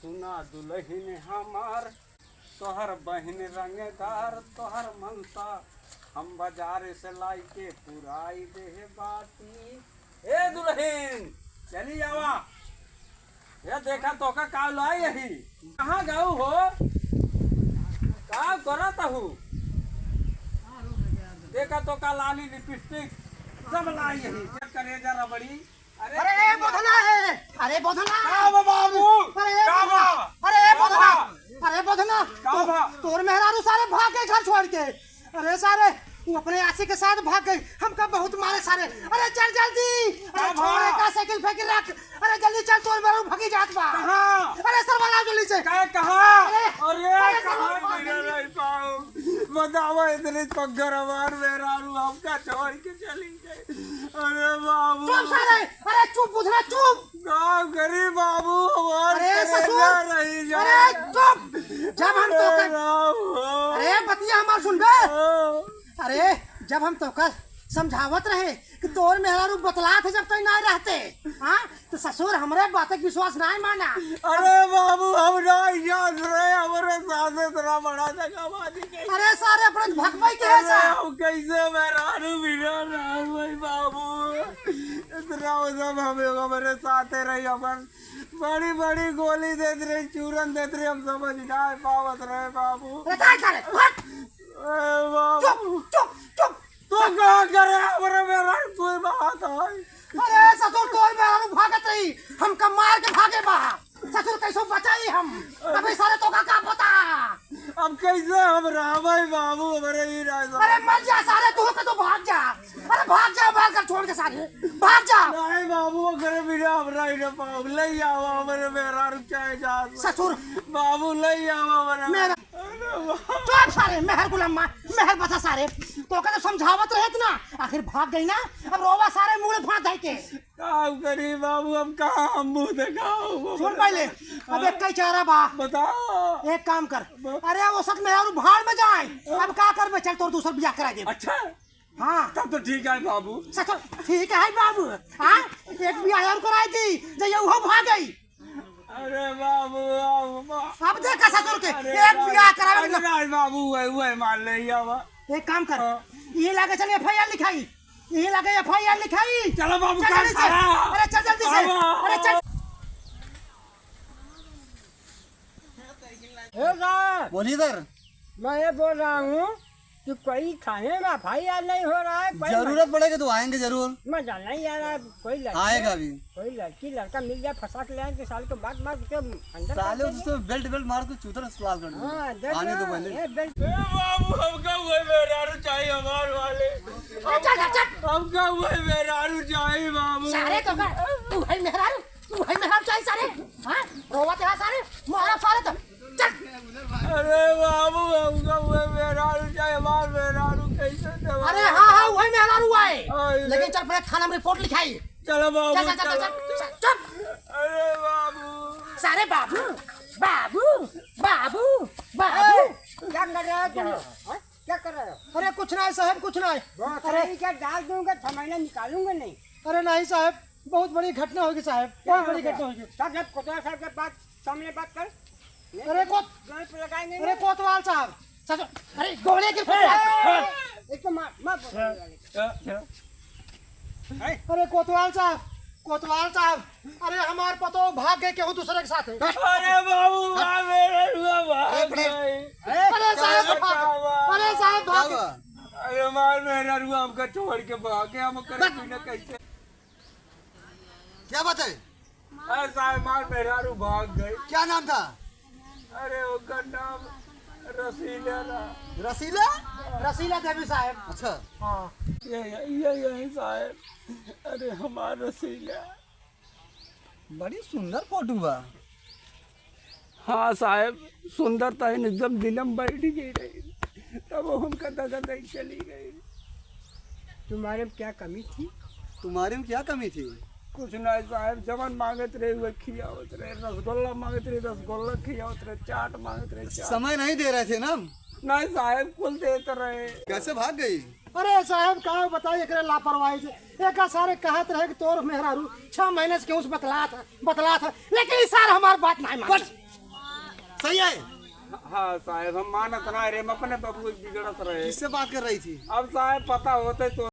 सुना दुल्हन हमार तोहर बहन रंगदार तोहर मनसा हम बाजार से लाई के पुराई दे बाती। ए दुल्हन चली जावा। ये देखा तो का काल लाई यही कहाँ गाऊ हो का करत हूँ। देखा तो का लाली लिपस्टिक सब लाई यही करे जरा बड़ी। अरे बोधना है, अरे बोधना बाबू अरे बोधना तोर मेहरारू सारे भाग गए घर छोड़ के। अरे सारे वो अपने आशी के साथ भाग गई, हमका बहुत मारे सारे। अरे चल जल्दी, अरे छोड़े का साइकिल फेंक रख। अरे जल्दी चल, तोर मेहरारू भगी जात बा। अरे सरवाला जल्दी से कहाँ बताओ इतने पगड़ हमार मेहरारू हमका छोड़ के चली गई। अरे बाबू चुप सारे, अरे चुप बुधना चुप। गाँव गरीब बाबू अरे ससुर, अरे चुप। जब हम तो अरे बतिया हमार सुन बे। अरे जब हम तो समझावत रहे कि तोर मेहरारू बतला थे जब तक नहीं रहते, हाँ तो ससुर हमरे बात के विश्वास नहीं माना। अरे बाबू हम नहीं जान रहे हमारे साथ इतना बड़ा दगाबाजी। अरे सारे अपने भगवाई के ऐसा हम कैसे मेहरारू बिना रहा भाई बाबू। इतना सब हमें हमारे साथ रही अपन बड़ी बड़ी गोली देते रहे चूरन देते रहे हम समझ नहीं पावत रहे बाबू। बाबू चुप चुप तो कहाँ करे हमारे मेहरारू कोई बात है। अरे ससुर तोर मेहरारू भागत रही, हम कम मार के भागे बा। ससुर कैसे बचाई हम अभी सारे तो का पता। अब कैसे हम रहा भाई बाबू हमारे ही राजा। अरे मर जा सारे, तू के तो भाग जा। अरे भाग जा, मार कर छोड़ के सारे भाग जा। नहीं बाबू अगर बिना हमरा ही ना पाओ ले आओ हमारे मेहरारू चाहे जा ससुर बाबू ले आओ हमारे मेरा चुप सारे। मेहर गुलाम मेहर बचा सारे, तो का तो समझावत रहे ना, आखिर भाग गई ना। अब रोवा सारे मुंह फाड़ दे के काम करी बाबू हम कहाँ हम मुँह दिखाओ। सुन पहले, अब एक कई चारा बा बताओ। एक काम कर, अरे वो सब मेहरारू भाड़ में जाए। अब क्या कर, चल तोर दूसरा ब्याह करा दे। अच्छा हाँ तब तो ठीक है बाबू। ससुर ठीक है बाबू। हाँ एक ब्याह और कराई थी जो वो भाग गई। अरे बाबू अब देखा ससुर के एक ब्याह करावे नहीं बाबू वही मान ले आवा। एक काम कर, ये लागे चल एफआईआर लिखाई, ये लागे एफआईआर लिखाई। चलो बाबू अरे चल जल्दी से, अरे चल। बोलिए सर। मैं ये बोल रहा हूँ कि कोई थाने में एफआईआर नहीं हो रहा है। जरूरत पड़ेगी तो आएंगे जरूर। मैं जानना ही आ रहा है कोई लड़की आएगा अभी। कोई लड़की लड़का मिल जाए फंसा के लाए साल के बाद मार के अंदर साले उसको बेल्ट मार के चूतर लाल कर दो। हाँ आने दो पहले। बाबू हमका वही मेहरारू चाहिए हमारे वाले। हमका वही मेहरारू चाहिए बाबू। सारे तो तू भाई मेहरारू चाहिए सारे। हाँ रोवा तेरा सारे मारा सारे तो चल। अरे बाबू हमका वही मेहरारू चाहिए हमारे मेहरारू कैसे दे। अरे हाँ वही मेहरारू आए, लेकिन चल पहले थाना में रिपोर्ट लिखाई। चलो बाबू चल चल चल चुप। अरे बाबू सारे बाबू बाबू बाबू बाबू क्या कर रहे हो तुम? क्या कर रहे हो? अरे कुछ नहीं साहब कुछ नहीं। अरे क्या डाल दूंगा, 6 महीने निकालूंगा नहीं। अरे नहीं साहब, बहुत बड़ी घटना होगी साहब, बहुत बड़ी घटना होगी। सब कोतवाल साहब के पास सामने बात कर। अरे लगाएंगे अरे कोतवाल साहब, अरे गोले की एक तो मार अरे कोतवाल साहब, अरे हमारे पतो भाग गए केहू दूसरे के साथ। अरे बाबू अरे साहब भाग गए। अरे हमारे मेहरारू हमका छोड़ के भागे हम करेंगे ना कैसे। क्या बात है? अरे साहब हमारे मेहरारू भाग गए। क्या नाम था? अरे उसका नाम रसीला था। रसीला देवी साहब। अच्छा हाँ यही साहब। अरे हमारा रसीला बड़ी सुंदर फोटो बा। हाँ साहब सुंदरता है एकदम दिलम बैठ गई रही तब हमका दगा दई चली गई। तुम्हारे में क्या कमी थी? तुम्हारे में क्या कमी थी? कुछ नहीं साहब, जवन मांगत रहे हुए खियावत रहे, रसगुल्ला मांगत रहे रसगुल्ला खियावत रहे, चाट मांगत रहे चाट। समय नहीं दे रहे थे ना? नहीं साहब कुल देते रहे। कैसे भाग गई? अरे साहब कहा बताइए करे लापरवाही से। एक सारे कहत रहे कि तोर मेहरारू 6 महीने से क्यों बतला था, लेकिन इस सार हमार बात नहीं मानी। सही है। हाँ साहब हम मानत ना रे, हम अपने बबू बिगड़त रहे। किससे बात कर रही थी? अब साहब पता होते तो